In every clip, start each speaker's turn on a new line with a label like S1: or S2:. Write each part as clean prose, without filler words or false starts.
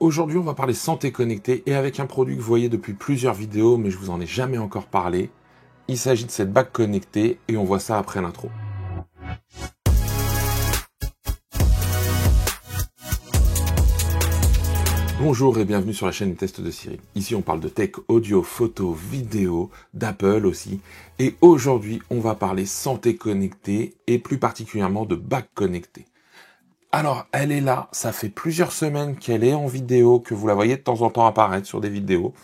S1: Aujourd'hui, on va parler santé connectée et avec un produit que vous voyez depuis plusieurs vidéos, mais je vous en ai jamais encore parlé. Il s'agit de cette bague connectée et on voit ça après l'intro. Bonjour et bienvenue sur la chaîne Test de Cyril. Ici, on parle de tech, audio, photo, vidéo, d'Apple aussi. Et aujourd'hui, on va parler santé connectée et plus particulièrement de bague connectée. Alors, elle est là, ça fait plusieurs semaines qu'elle est en vidéo, que vous la voyez de temps en temps apparaître sur des vidéos.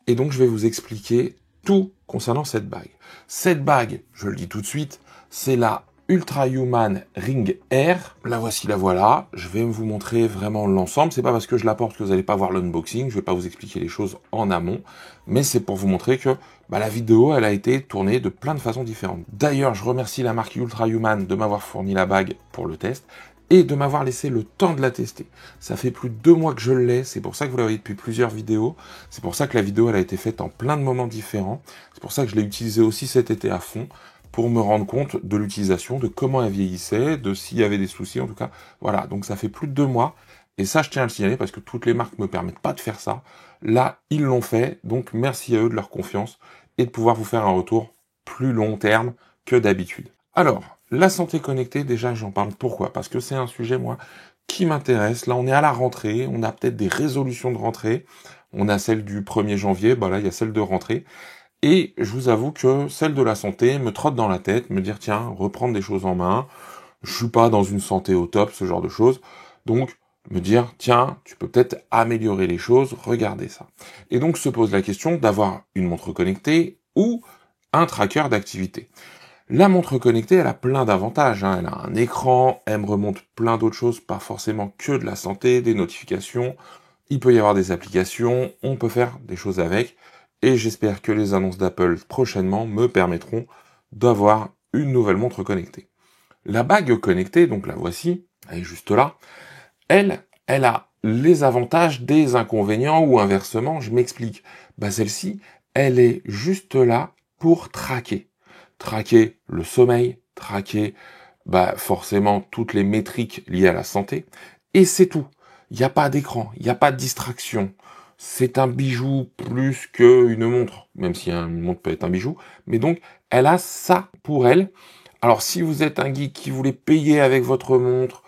S1: Et donc, je vais vous expliquer tout concernant cette bague. Cette bague, je le dis tout de suite, c'est la Ultra Human Ring Air. La voici, la voilà. Je vais vous montrer vraiment l'ensemble. C'est pas parce que je la porte que vous n'allez pas voir l'unboxing. Je vais pas vous expliquer les choses en amont. Mais c'est pour vous montrer que la vidéo, elle a été tournée de plein de façons différentes. D'ailleurs, je remercie la marque Ultra Human de m'avoir fourni la bague pour le test et de m'avoir laissé le temps de la tester. Ça fait plus de 2 mois que je l'ai, c'est pour ça que vous la voyez depuis plusieurs vidéos, c'est pour ça que la vidéo elle a été faite en plein de moments différents, c'est pour ça que je l'ai utilisée aussi cet été à fond, pour me rendre compte de l'utilisation, de comment elle vieillissait, de s'il y avait des soucis en tout cas. Voilà, donc ça fait plus de 2 mois, et ça je tiens à le signaler parce que toutes les marques me permettent pas de faire ça. Là, ils l'ont fait, donc merci à eux de leur confiance et de pouvoir vous faire un retour plus long terme que d'habitude. Alors, la santé connectée, déjà j'en parle pourquoi ? Parce que c'est un sujet, moi, qui m'intéresse. Là, on est à la rentrée, on a peut-être des résolutions de rentrée. On a celle du 1er janvier, là, il y a celle de rentrée. Et je vous avoue que celle de la santé me trotte dans la tête, me dire, tiens, reprendre des choses en main. Je suis pas dans une santé au top, ce genre de choses. Donc, me dire, tiens, tu peux peut-être améliorer les choses, regardez ça. Et donc, se pose la question d'avoir une montre connectée ou un tracker d'activité. La montre connectée, elle a plein d'avantages, Elle a un écran, elle me remonte plein d'autres choses, pas forcément que de la santé, des notifications. Il peut y avoir des applications, on peut faire des choses avec. Et j'espère que les annonces d'Apple prochainement me permettront d'avoir une nouvelle montre connectée. La bague connectée, donc la voici, elle est juste là. Elle a les avantages des inconvénients ou inversement, je m'explique. Celle-ci, elle est juste là pour traquer le sommeil, traquer forcément toutes les métriques liées à la santé, et c'est tout. Il n'y a pas d'écran, il n'y a pas de distraction. C'est un bijou plus qu'une montre, même si une montre peut être un bijou, mais donc elle a ça pour elle. Alors si vous êtes un geek qui voulait payer avec votre montre,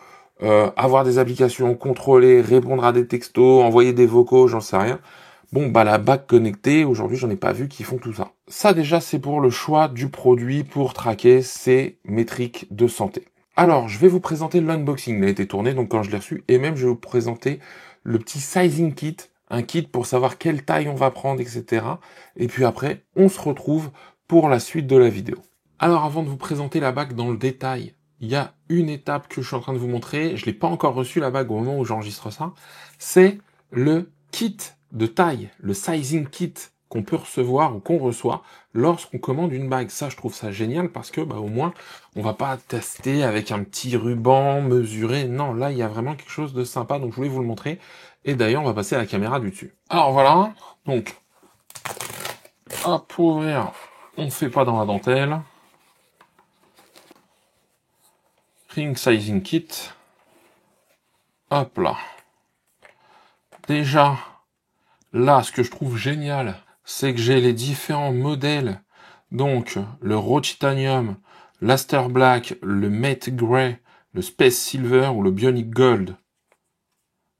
S1: avoir des applications, contrôler, répondre à des textos, envoyer des vocaux, j'en sais rien, la bague connectée, aujourd'hui, j'en ai pas vu qui font tout ça. Ça, déjà, c'est pour le choix du produit pour traquer ces métriques de santé. Alors, je vais vous présenter l'unboxing. Il a été tourné, donc quand je l'ai reçu, et même, je vais vous présenter le petit sizing kit, un kit pour savoir quelle taille on va prendre, etc. Et puis après, on se retrouve pour la suite de la vidéo. Alors, avant de vous présenter la bague dans le détail, il y a une étape que je suis en train de vous montrer. Je l'ai pas encore reçu, la bague, au moment où j'enregistre ça. C'est le kit de taille, le sizing kit qu'on peut recevoir ou qu'on reçoit lorsqu'on commande une bague. Ça, je trouve ça génial parce que au moins, on va pas tester avec un petit ruban mesuré. Non, là, il y a vraiment quelque chose de sympa, donc je voulais vous le montrer. Et d'ailleurs, on va passer à la caméra du dessus. Alors voilà, donc, hop, pour ouvrir, on fait pas dans la dentelle. Ring sizing kit. Hop là. Déjà, là, ce que je trouve génial, c'est que j'ai les différents modèles. Donc, le Raw Titanium, l'Aster Black, le Matte Grey, le Space Silver ou le Bionic Gold.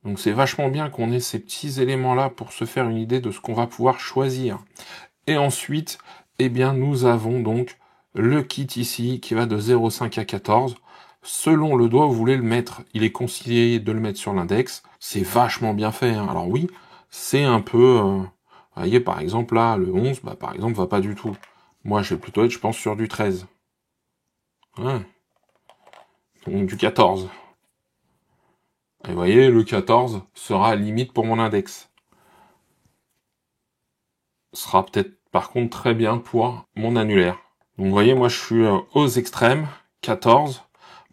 S1: Donc, c'est vachement bien qu'on ait ces petits éléments-là pour se faire une idée de ce qu'on va pouvoir choisir. Et ensuite, nous avons donc le kit ici qui va de 0,5 à 14. Selon le doigt où vous voulez le mettre, il est conseillé de le mettre sur l'index. C'est vachement bien fait. Alors oui, c'est un peu... vous voyez, par exemple, là, le 11, par exemple, va pas du tout. Moi, je vais plutôt être, je pense, sur du 13. Ouais. Donc, du 14. Et vous voyez, le 14 sera limite pour mon index. Sera peut-être, par contre, très bien pour mon annulaire. Donc, vous voyez, moi, je suis aux extrêmes, 14.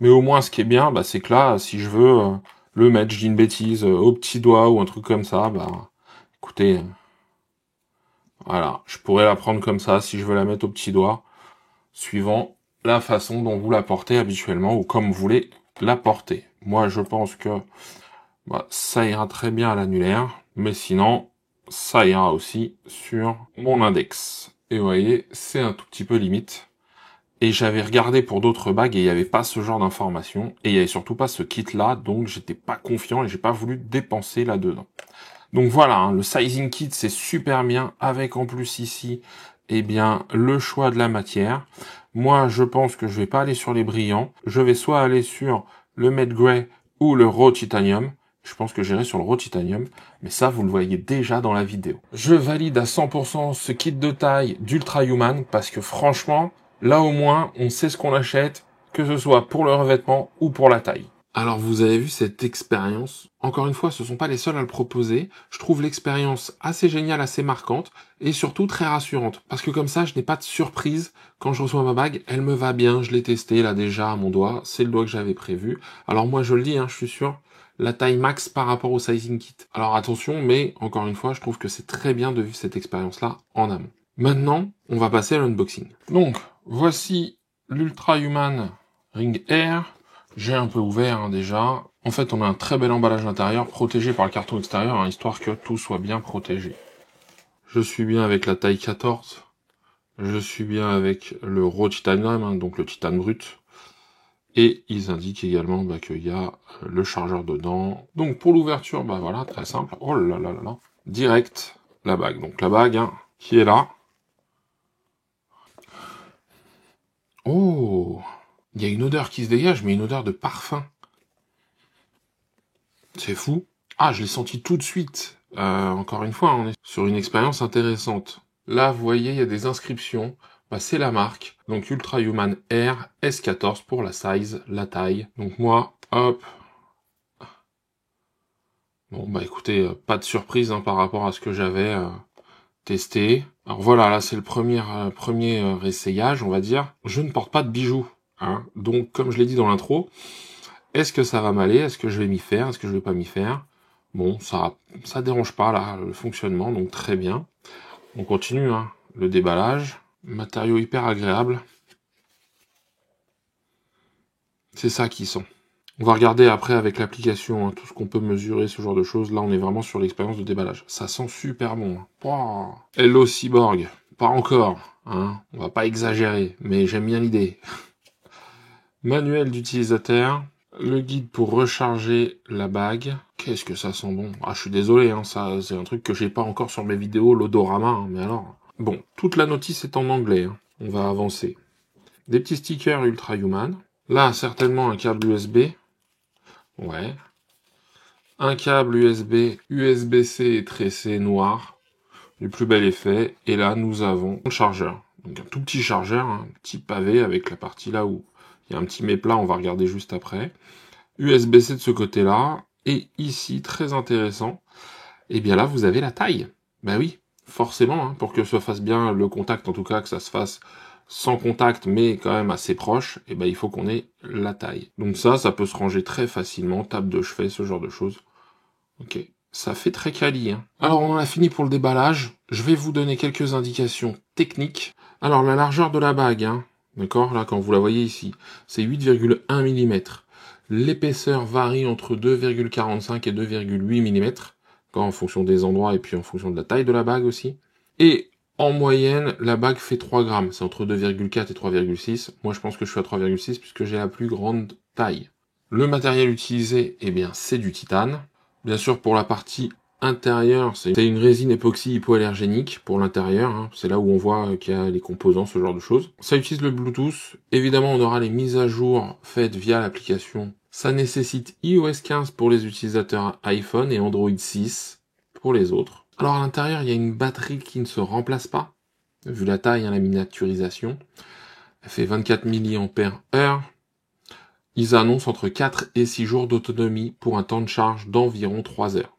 S1: Mais au moins, ce qui est bien, c'est que là, si je veux le mettre, je dis une bêtise, au petit doigt ou un truc comme ça, écoutez, voilà, je pourrais la prendre comme ça si je veux la mettre au petit doigt, suivant la façon dont vous la portez habituellement ou comme vous voulez la porter. Moi, je pense que Bah, ça ira très bien à l'annulaire, mais sinon, ça ira aussi sur mon index. Et vous voyez, c'est un tout petit peu limite. Et j'avais regardé pour d'autres bagues et il n'y avait pas ce genre d'informations. Et il n'y avait surtout pas ce kit-là, donc j'étais pas confiant et j'ai pas voulu dépenser là-dedans. Donc voilà, hein, le sizing kit c'est super bien, avec en plus ici, eh bien, le choix de la matière. Moi, je pense que je vais pas aller sur les brillants. Je vais soit aller sur le Matte Grey ou le Raw Titanium. Je pense que j'irai sur le Raw Titanium, mais ça, vous le voyez déjà dans la vidéo. Je valide à 100% ce kit de taille d'Ultra Human, parce que franchement, là au moins, on sait ce qu'on achète, que ce soit pour le revêtement ou pour la taille. Alors vous avez vu cette expérience. Encore une fois, ce sont pas les seuls à le proposer. Je trouve l'expérience assez géniale, assez marquante et surtout très rassurante. Parce que comme ça, je n'ai pas de surprise quand je reçois ma bague. Elle me va bien, je l'ai testée là déjà à mon doigt. C'est le doigt que j'avais prévu. Alors moi je le dis, hein, je suis sur la taille max par rapport au sizing kit. Alors attention, mais encore une fois, je trouve que c'est très bien de vivre cette expérience-là en amont. Maintenant, on va passer à l'unboxing. Donc, voici l'Ultra Human Ring Air. J'ai un peu ouvert hein, déjà. En fait, on a un très bel emballage intérieur, protégé par le carton extérieur, hein, histoire que tout soit bien protégé. Je suis bien avec la taille 14. Je suis bien avec le Raw Titanium, hein, donc le titane brut. Et ils indiquent également qu'il y a le chargeur dedans. Donc pour l'ouverture, bah voilà, très simple. Oh là là là là. Direct, la bague. Donc la bague hein, qui est là. Oh, il y a une odeur qui se dégage, mais une odeur de parfum. C'est fou. Ah, je l'ai senti tout de suite. Encore une fois, on est sur une expérience intéressante. Là, vous voyez, il y a des inscriptions. Bah, c'est la marque. Donc, Ultra Human Air S14 pour la size, la taille. Donc, moi, hop. Bon, bah, écoutez, pas de surprise hein, par rapport à ce que j'avais testé. Alors, voilà, là, c'est le premier essayage, on va dire. Je ne porte pas de bijoux. Hein. Donc, comme je l'ai dit dans l'intro, est-ce que ça va m'aller? Est-ce que je vais m'y faire? Est-ce que je vais pas m'y faire? Bon, ça dérange pas, là, le fonctionnement, donc très bien. On continue, hein. Le déballage. Matériau hyper agréable. C'est ça qui sent. On va regarder après avec l'application, hein, tout ce qu'on peut mesurer, ce genre de choses. Là, on est vraiment sur l'expérience de déballage. Ça sent super bon. Hein. Wow. Hello Cyborg. Pas encore, hein. On va pas exagérer, mais j'aime bien l'idée. Manuel d'utilisateur. Le guide pour recharger la bague. Qu'est-ce que ça sent bon. Ah, je suis désolé, hein, ça, c'est un truc que j'ai pas encore sur mes vidéos, l'odorama, hein, mais alors... Bon, toute la notice est en anglais, hein. On va avancer. Des petits stickers Ultra Human. Là, certainement un câble USB. Ouais. Un câble USB, USB-C tressé noir. Du plus bel effet. Et là, nous avons le chargeur. Donc un tout petit chargeur, un petit pavé avec la partie là où il y a un petit méplat, on va regarder juste après. USB-C de ce côté-là, et ici, très intéressant, et bien là, vous avez la taille. Ben oui, forcément, hein, pour que ça fasse bien le contact, en tout cas, que ça se fasse sans contact, mais quand même assez proche, et ben il faut qu'on ait la taille. Donc ça peut se ranger très facilement, table de chevet, ce genre de choses. Ok, ça fait très quali. Hein. Alors, on en a fini pour le déballage. Je vais vous donner quelques indications techniques. Alors, la largeur de la bague, hein, d'accord, là, quand vous la voyez ici, c'est 8,1 mm. L'épaisseur varie entre 2,45 et 2,8 mm, en fonction des endroits et puis en fonction de la taille de la bague aussi. Et en moyenne, la bague fait 3 grammes. C'est entre 2,4 et 3,6. Moi, je pense que je suis à 3,6 puisque j'ai la plus grande taille. Le matériel utilisé, eh bien, c'est du titane. Bien sûr, pour la partie intérieure, c'est une résine époxy hypoallergénique pour l'intérieur. Hein. C'est là où on voit qu'il y a les composants, ce genre de choses. Ça utilise le Bluetooth. Évidemment, on aura les mises à jour faites via l'application. Ça nécessite iOS 15 pour les utilisateurs iPhone et Android 6 pour les autres. Alors à l'intérieur, il y a une batterie qui ne se remplace pas. Vu la taille, hein, la miniaturisation. Elle fait 24 mAh. Ils annoncent entre 4 et 6 jours d'autonomie pour un temps de charge d'environ 3 heures.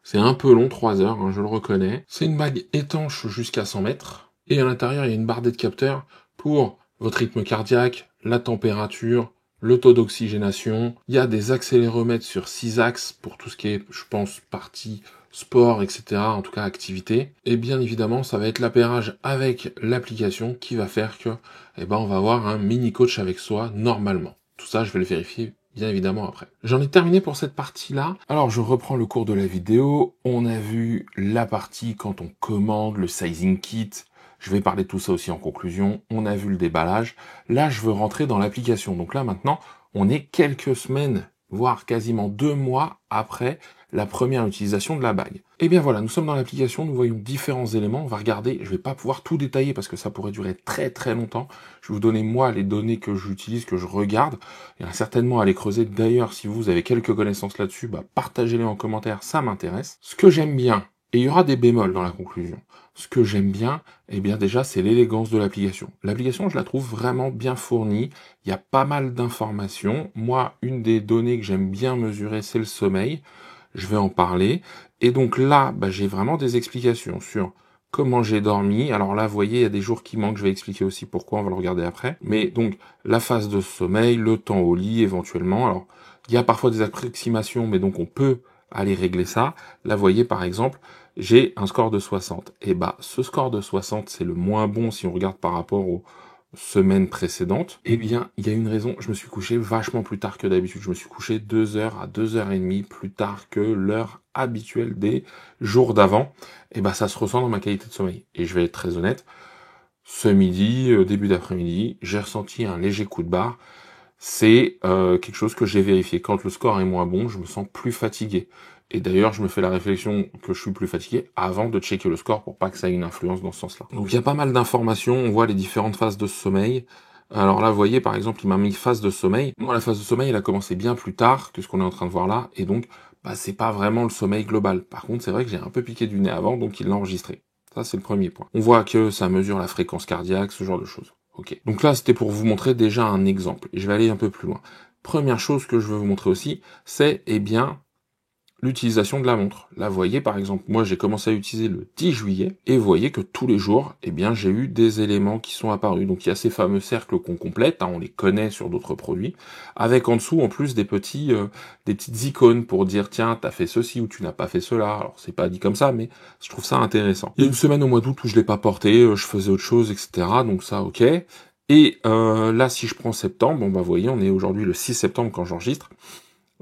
S1: C'est un peu long, 3 heures, hein, je le reconnais. C'est une bague étanche jusqu'à 100 mètres. Et à l'intérieur, il y a une barre d'aide capteur pour votre rythme cardiaque, la température, le taux d'oxygénation. Il y a des accéléromètres sur 6 axes pour tout ce qui est, je pense, partie sport, etc. En tout cas, activité. Et bien évidemment, ça va être l'appairage avec l'application qui va faire que, on va avoir un mini coach avec soi normalement. Tout ça, je vais le vérifier bien évidemment après. J'en ai terminé pour cette partie-là. Alors je reprends le cours de la vidéo. On a vu la partie quand on commande, le sizing kit. Je vais parler de tout ça aussi en conclusion. On a vu le déballage. Là, je veux rentrer dans l'application. Donc là, maintenant, on est quelques semaines, voire quasiment 2 mois après la première utilisation de la bague. Et bien voilà, nous sommes dans l'application, nous voyons différents éléments. On va regarder, je vais pas pouvoir tout détailler parce que ça pourrait durer très très longtemps. Je vais vous donner moi les données que j'utilise, que je regarde. Il y en a certainement à les creuser. D'ailleurs, si vous avez quelques connaissances là-dessus, partagez-les en commentaire, ça m'intéresse. Ce que j'aime bien, et il y aura des bémols dans la conclusion. Ce que j'aime bien, eh bien déjà, c'est l'élégance de l'application. L'application, je la trouve vraiment bien fournie. Il y a pas mal d'informations. Moi, une des données que j'aime bien mesurer, c'est le sommeil. Je vais en parler. Et donc là, j'ai vraiment des explications sur comment j'ai dormi. Alors là, vous voyez, il y a des jours qui manquent. Je vais expliquer aussi pourquoi, on va le regarder après. Mais donc, la phase de sommeil, le temps au lit, éventuellement. Alors, il y a parfois des approximations, mais donc on peut aller régler ça. Là, vous voyez, par exemple, j'ai un score de 60. Et ce score de 60, c'est le moins bon si on regarde par rapport aux semaines précédentes. Eh bien, il y a une raison, je me suis couché vachement plus tard que d'habitude. Je me suis couché 2 heures à 2h30 plus tard que l'heure habituelle des jours d'avant. Et ça se ressent dans ma qualité de sommeil. Et je vais être très honnête, ce midi, début d'après-midi, j'ai ressenti un léger coup de barre. C'est quelque chose que j'ai vérifié. Quand le score est moins bon, je me sens plus fatigué. Et d'ailleurs, je me fais la réflexion que je suis plus fatigué avant de checker le score pour pas que ça ait une influence dans ce sens-là. Donc il y a pas mal d'informations, on voit les différentes phases de sommeil. Alors là, vous voyez, par exemple, il m'a mis phase de sommeil. Moi, la phase de sommeil, elle a commencé bien plus tard que ce qu'on est en train de voir là. Et donc, c'est pas vraiment le sommeil global. Par contre, c'est vrai que j'ai un peu piqué du nez avant, donc il l'a enregistré. Ça, c'est le premier point. On voit que ça mesure la fréquence cardiaque, ce genre de choses. Ok. Donc là, c'était pour vous montrer déjà un exemple. Et je vais aller un peu plus loin. Première chose que je veux vous montrer aussi, c'est, l'utilisation de la montre. Là, vous voyez, par exemple, moi, j'ai commencé à utiliser le 10 juillet, et vous voyez que tous les jours, j'ai eu des éléments qui sont apparus. Donc, il y a ces fameux cercles qu'on complète, on les connaît sur d'autres produits, avec en dessous, en plus, des petites icônes pour dire, tiens, t'as fait ceci ou tu n'as pas fait cela. Alors, c'est pas dit comme ça, mais je trouve ça intéressant. Il y a une semaine au mois d'août où je l'ai pas porté, je faisais autre chose, etc. Donc ça, ok. Et là, si je prends septembre, vous voyez, on est aujourd'hui le 6 septembre quand j'enregistre,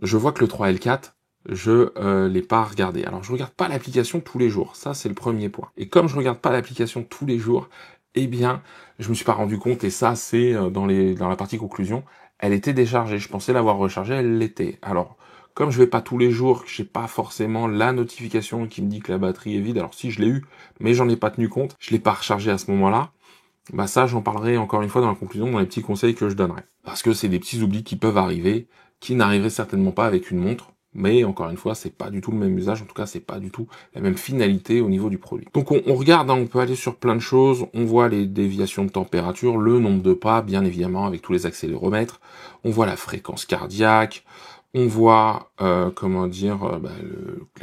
S1: je vois que le 3L4, je l'ai pas regardé. Alors je regarde pas l'application tous les jours, ça c'est le premier point. Et comme je regarde pas l'application tous les jours, je me suis pas rendu compte, et ça c'est dans la partie conclusion, elle était déchargée. Je pensais l'avoir rechargée, elle l'était. Alors comme je vais pas tous les jours, j'ai pas forcément la notification qui me dit que la batterie est vide. Alors si je l'ai eu, mais j'en ai pas tenu compte, je l'ai pas rechargé à ce moment-là. Ça j'en parlerai encore une fois dans la conclusion, dans les petits conseils que je donnerai. Parce que c'est des petits oublis qui peuvent arriver, qui n'arriveraient certainement pas avec une montre. Mais encore une fois, c'est pas du tout le même usage, en tout cas c'est pas du tout la même finalité au niveau du produit. Donc on regarde, on peut aller sur plein de choses, on voit les déviations de température, le nombre de pas, bien évidemment, avec tous les accéléromètres, on voit la fréquence cardiaque, on voit, la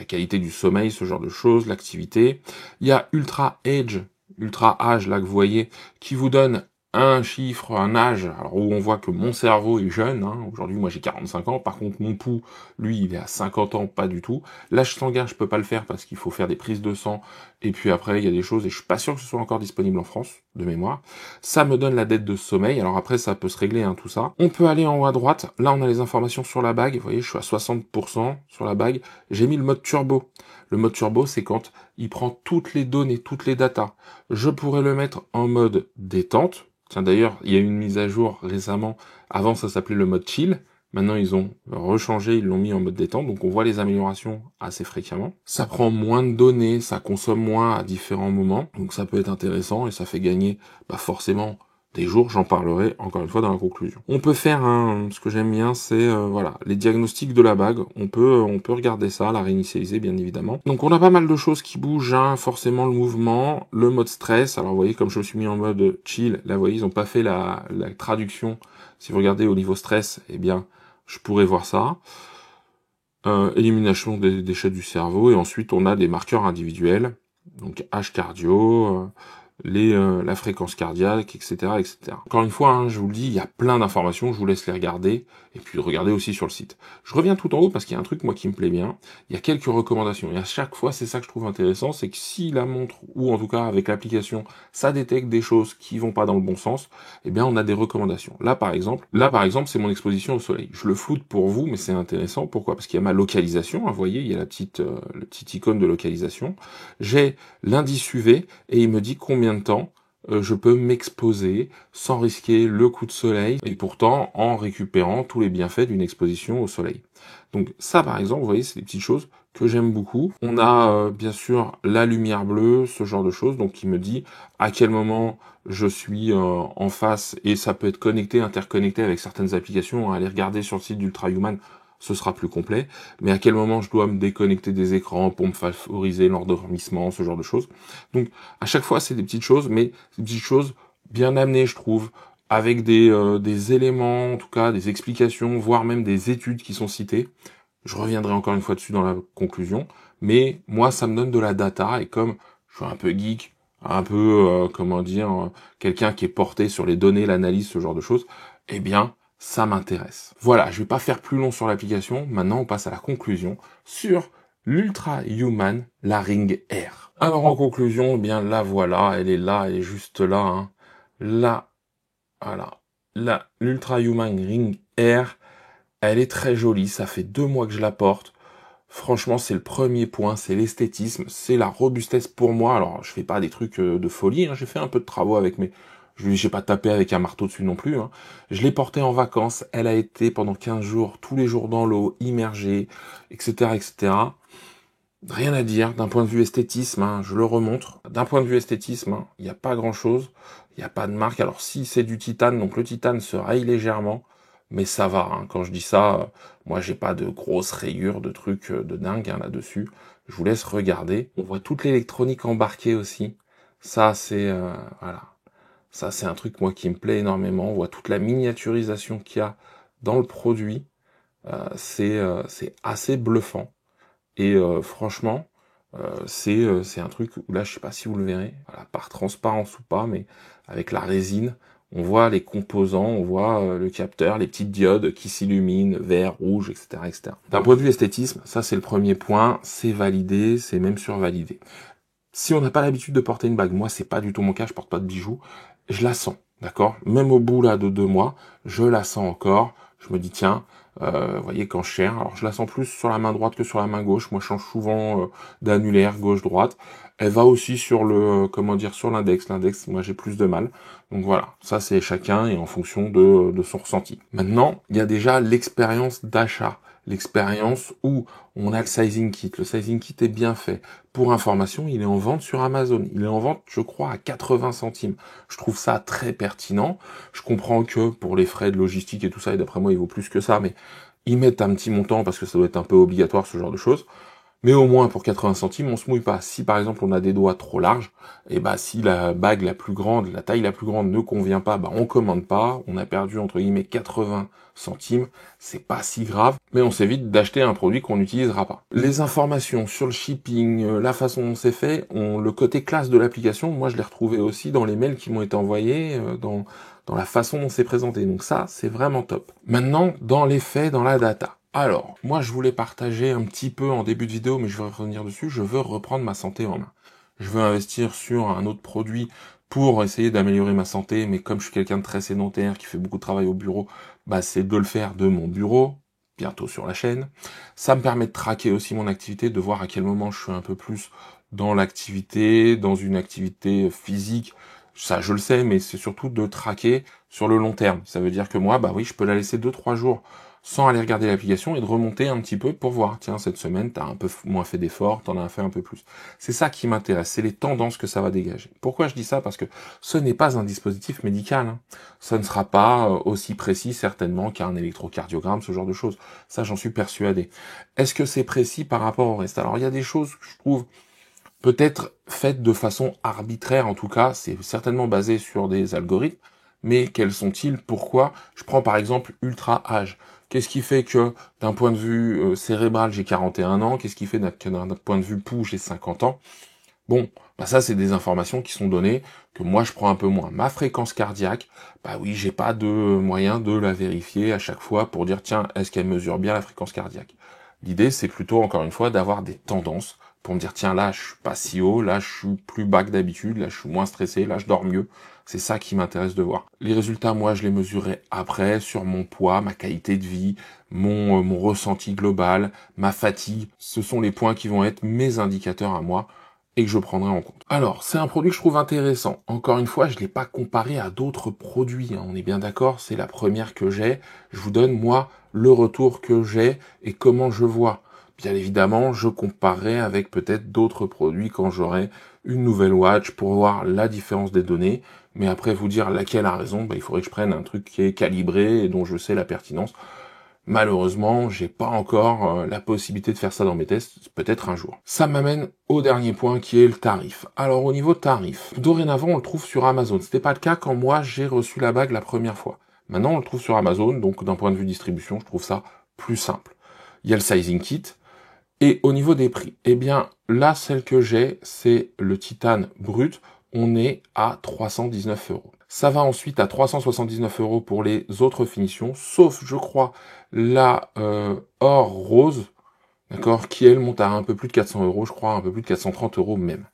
S1: qualité du sommeil, ce genre de choses, l'activité. Il y a Ultra Age, là que vous voyez, qui vous donne un chiffre, un âge, alors où on voit que mon cerveau est jeune, aujourd'hui moi j'ai 45 ans, par contre mon pouls, lui, il est à 50 ans, pas du tout. L'âge sanguin, je peux pas le faire parce qu'il faut faire des prises de sang, et puis après il y a des choses, et je suis pas sûr que ce soit encore disponible en France, de mémoire. Ça me donne la dette de sommeil, alors après ça peut se régler, tout ça. On peut aller en haut à droite, là on a les informations sur la bague, vous voyez, je suis à 60% sur la bague, j'ai mis le mode turbo. Le mode turbo, c'est quand il prend toutes les données, toutes les datas. Je pourrais le mettre en mode détente. Tiens, d'ailleurs, il y a une mise à jour récemment. Avant, ça s'appelait le mode chill. Maintenant, ils ont rechangé, ils l'ont mis en mode détente. Donc, on voit les améliorations assez fréquemment. Ça prend moins de données, ça consomme moins à différents moments. Donc, ça peut être intéressant et ça fait gagner, forcément, des jours. J'en parlerai encore une fois dans la conclusion. On peut faire ce que j'aime bien, c'est les diagnostics de la bague. On peut regarder ça, la réinitialiser bien évidemment. Donc on a pas mal de choses qui bougent, forcément le mouvement, le mode stress. Alors vous voyez, comme je me suis mis en mode chill, là vous voyez, ils ont pas fait la traduction. Si vous regardez au niveau stress, je pourrais voir ça. Élimination des déchets du cerveau, et ensuite on a des marqueurs individuels, donc H cardio, la fréquence cardiaque, etc., etc. Encore une fois, hein, je vous le dis, il y a plein d'informations, je vous laisse les regarder, et puis regarder aussi sur le site. Je reviens tout en haut parce qu'il y a un truc, moi, qui me plaît bien. Il y a quelques recommandations, et à chaque fois, c'est ça que je trouve intéressant, c'est que si la montre, ou en tout cas avec l'application, ça détecte des choses qui vont pas dans le bon sens, eh bien, on a des recommandations. Là, par exemple, c'est mon exposition au soleil. Je le floute pour vous, mais c'est intéressant. Pourquoi? Parce qu'il y a ma localisation, hein, vous voyez, il y a la petite icône de localisation. J'ai l'indice UV, et il me dit combien de temps je peux m'exposer sans risquer le coup de soleil et pourtant en récupérant tous les bienfaits d'une exposition au soleil. Donc ça par exemple, vous voyez, c'est des petites choses que j'aime beaucoup. On a bien sûr la lumière bleue, ce genre de choses, donc qui me dit à quel moment je suis en face, et ça peut être connecté, interconnecté avec certaines applications. Allez regarder sur le site d'Ultra Human, ce sera plus complet, mais à quel moment je dois me déconnecter des écrans pour me favoriser l'endormissement, ce genre de choses. Donc à chaque fois c'est des petites choses, mais des petites choses bien amenées, je trouve, avec des éléments, en tout cas des explications, voire même des études qui sont citées. Je reviendrai encore une fois dessus dans la conclusion, mais moi ça me donne de la data, et comme je suis un peu geek, un peu quelqu'un qui est porté sur les données, l'analyse, ce genre de choses, eh bien ça m'intéresse. Voilà, je vais pas faire plus long sur l'application. Maintenant, on passe à la conclusion sur l'Ultra Human, la Ring Air. Alors en conclusion, eh bien la voilà, elle est là, elle est juste là. Hein. Là, voilà. Là, l'Ultra Human Ring Air, elle est très jolie. Ça fait 2 mois que je la porte. Franchement, c'est le premier point, c'est l'esthétisme, c'est la robustesse pour moi. Alors, je fais pas des trucs de folie, hein. J'ai fait un peu de travaux avec mes... J'ai pas tapé avec un marteau dessus non plus. Hein. Je l'ai portée en vacances, elle a été pendant 15 jours, tous les jours dans l'eau, immergée, etc., etc. Rien à dire, d'un point de vue esthétisme, hein, je le remontre. D'un point de vue esthétisme, hein, il n'y a pas grand-chose, il n'y a pas de marque. Alors si c'est du titane, donc le titane se raye légèrement, mais ça va. Hein. Quand je dis ça, moi j'ai pas de grosses rayures, de trucs de dingue hein, là-dessus. Je vous laisse regarder. On voit toute l'électronique embarquée aussi. Ça c'est voilà. Ça c'est un truc moi qui me plaît énormément. On voit toute la miniaturisation qu'il y a dans le produit. C'est assez bluffant. Et franchement, c'est un truc où là, je sais pas si vous le verrez, voilà, par transparence ou pas, mais avec la résine, on voit les composants, on voit le capteur, les petites diodes qui s'illuminent, vert, rouge, etc., etc. D'un point de vue esthétisme, ça c'est le premier point, c'est validé, c'est même survalidé. Si on n'a pas l'habitude de porter une bague, moi c'est pas du tout mon cas, je porte pas de bijoux, je la sens, d'accord? Même au bout là de 2 mois, je la sens encore, je me dis tiens, vous voyez quand je serre, alors je la sens plus sur la main droite que sur la main gauche, moi je change souvent d'annulaire gauche-droite, elle va aussi sur le, sur l'index, moi j'ai plus de mal, donc voilà, ça c'est chacun et en fonction de son ressenti. Maintenant, il y a déjà l'expérience d'achat, l'expérience où on a le sizing kit est bien fait. Pour information, il est en vente sur Amazon, il est en vente je crois à 80 centimes, je trouve ça très pertinent. Je comprends que pour les frais de logistique et tout ça, et d'après moi il vaut plus que ça, mais ils mettent un petit montant parce que ça doit être un peu obligatoire ce genre de choses. Mais au moins pour 80 centimes, on se mouille pas. Si par exemple on a des doigts trop larges, et bah si la bague la plus grande, la taille la plus grande ne convient pas, bah on commande pas, on a perdu entre guillemets 80 centimes, c'est pas si grave, mais on s'évite d'acheter un produit qu'on n'utilisera pas. Les informations sur le shipping, la façon dont c'est fait, le côté classe de l'application, moi je l'ai retrouvé aussi dans les mails qui m'ont été envoyés, dans la façon dont c'est présenté. Donc ça, c'est vraiment top. Maintenant, dans les faits, dans la data. Alors, moi je voulais partager un petit peu en début de vidéo, mais je vais revenir dessus, je veux reprendre ma santé en main. Je veux investir sur un autre produit pour essayer d'améliorer ma santé, mais comme je suis quelqu'un de très sédentaire, qui fait beaucoup de travail au bureau, bah c'est de le faire de mon bureau, bientôt sur la chaîne. Ça me permet de traquer aussi mon activité, de voir à quel moment je suis un peu plus dans l'activité, dans une activité physique. Ça, je le sais, mais c'est surtout de traquer sur le long terme. Ça veut dire que moi, bah oui, je peux la laisser 2-3 jours sans aller regarder l'application et de remonter un petit peu pour voir, tiens, cette semaine, t'as un peu moins fait d'efforts, t'en as fait un peu plus. C'est ça qui m'intéresse, c'est les tendances que ça va dégager. Pourquoi je dis ça? Parce que ce n'est pas un dispositif médical. Hein. Ça ne sera pas aussi précis, certainement, qu'un électrocardiogramme, ce genre de choses. Ça, j'en suis persuadé. Est-ce que c'est précis par rapport au reste? Alors, il y a des choses que je trouve peut-être faites de façon arbitraire, en tout cas, c'est certainement basé sur des algorithmes, mais quels sont-ils? Pourquoi? Je prends par exemple Ultra Âge. Qu'est-ce qui fait que d'un point de vue cérébral j'ai 41 ans? Qu'est-ce qui fait que d'un point de vue pouls j'ai 50 ans? Bon, bah ça c'est des informations qui sont données, que moi je prends un peu moins. Ma fréquence cardiaque, bah oui, j'ai pas de moyen de la vérifier à chaque fois pour dire tiens, est-ce qu'elle mesure bien la fréquence cardiaque? L'idée c'est plutôt encore une fois d'avoir des tendances pour me dire tiens là je suis pas si haut, là je suis plus bas que d'habitude, là je suis moins stressé, là je dors mieux. C'est ça qui m'intéresse de voir. Les résultats, moi je les mesurerai après sur mon poids, ma qualité de vie, mon ressenti global, ma fatigue. Ce sont les points qui vont être mes indicateurs à moi et que je prendrai en compte. Alors, c'est un produit que je trouve intéressant. Encore une fois, je ne l'ai pas comparé à d'autres produits, hein. On est bien d'accord, c'est la première que j'ai. Je vous donne, moi, le retour que j'ai et comment je vois. Bien évidemment, je comparerai avec peut-être d'autres produits quand j'aurai une nouvelle watch pour voir la différence des données. Mais après, vous dire laquelle a raison, bah, il faudrait que je prenne un truc qui est calibré et dont je sais la pertinence. Malheureusement, j'ai pas encore la possibilité de faire ça dans mes tests, peut-être un jour. Ça m'amène au dernier point qui est le tarif. Alors au niveau tarif, dorénavant on le trouve sur Amazon. C'était pas le cas quand moi j'ai reçu la bague la première fois. Maintenant on le trouve sur Amazon, donc d'un point de vue distribution, je trouve ça plus simple. Il y a le sizing kit, et au niveau des prix, eh bien là celle que j'ai, c'est le titane brut, on est à 319 €. Ça va ensuite à 379 € pour les autres finitions, sauf, je crois, la or rose, d'accord, qui elle monte à un peu plus de 400 €, je crois, un peu plus de 430 € même.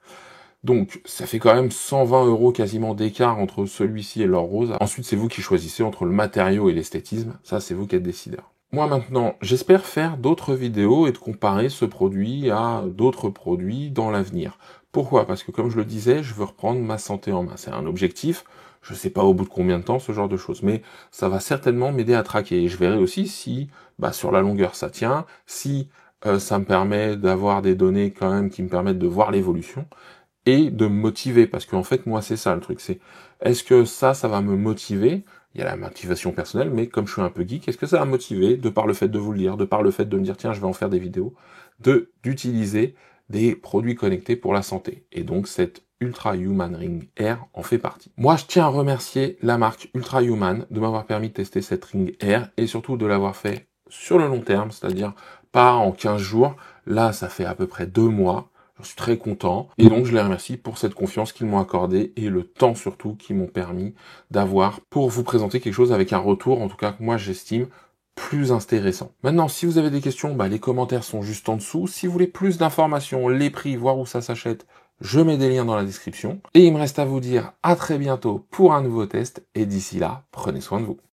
S1: Donc, ça fait quand même 120 € quasiment d'écart entre celui-ci et l'or rose. Ensuite, c'est vous qui choisissez entre le matériau et l'esthétisme. Ça, c'est vous qui êtes décideur. Moi, maintenant, j'espère faire d'autres vidéos et de comparer ce produit à d'autres produits dans l'avenir. Pourquoi? Parce que, comme je le disais, je veux reprendre ma santé en main. C'est un objectif. Je sais pas au bout de combien de temps, ce genre de choses. Mais ça va certainement m'aider à traquer. Et je verrai aussi si, sur la longueur, ça tient. Si ça me permet d'avoir des données quand même qui me permettent de voir l'évolution et de me motiver, parce qu'en fait moi c'est ça le truc, c'est est-ce que ça va me motiver? Il y a la motivation personnelle, mais comme je suis un peu geek, est-ce que ça va me motiver, de par le fait de vous le dire, de par le fait de me dire tiens je vais en faire des vidéos, d'utiliser des produits connectés pour la santé, et donc cette Ultra Human Ring Air en fait partie. Moi je tiens à remercier la marque Ultra Human de m'avoir permis de tester cette Ring Air, et surtout de l'avoir fait sur le long terme, c'est-à-dire pas en 15 jours, là ça fait à peu près 2 mois. Je suis très content et donc je les remercie pour cette confiance qu'ils m'ont accordée et le temps surtout qu'ils m'ont permis d'avoir pour vous présenter quelque chose avec un retour, en tout cas que moi j'estime plus intéressant. Maintenant, si vous avez des questions, les commentaires sont juste en dessous. Si vous voulez plus d'informations, les prix, voir où ça s'achète, je mets des liens dans la description. Et il me reste à vous dire à très bientôt pour un nouveau test et d'ici là, prenez soin de vous.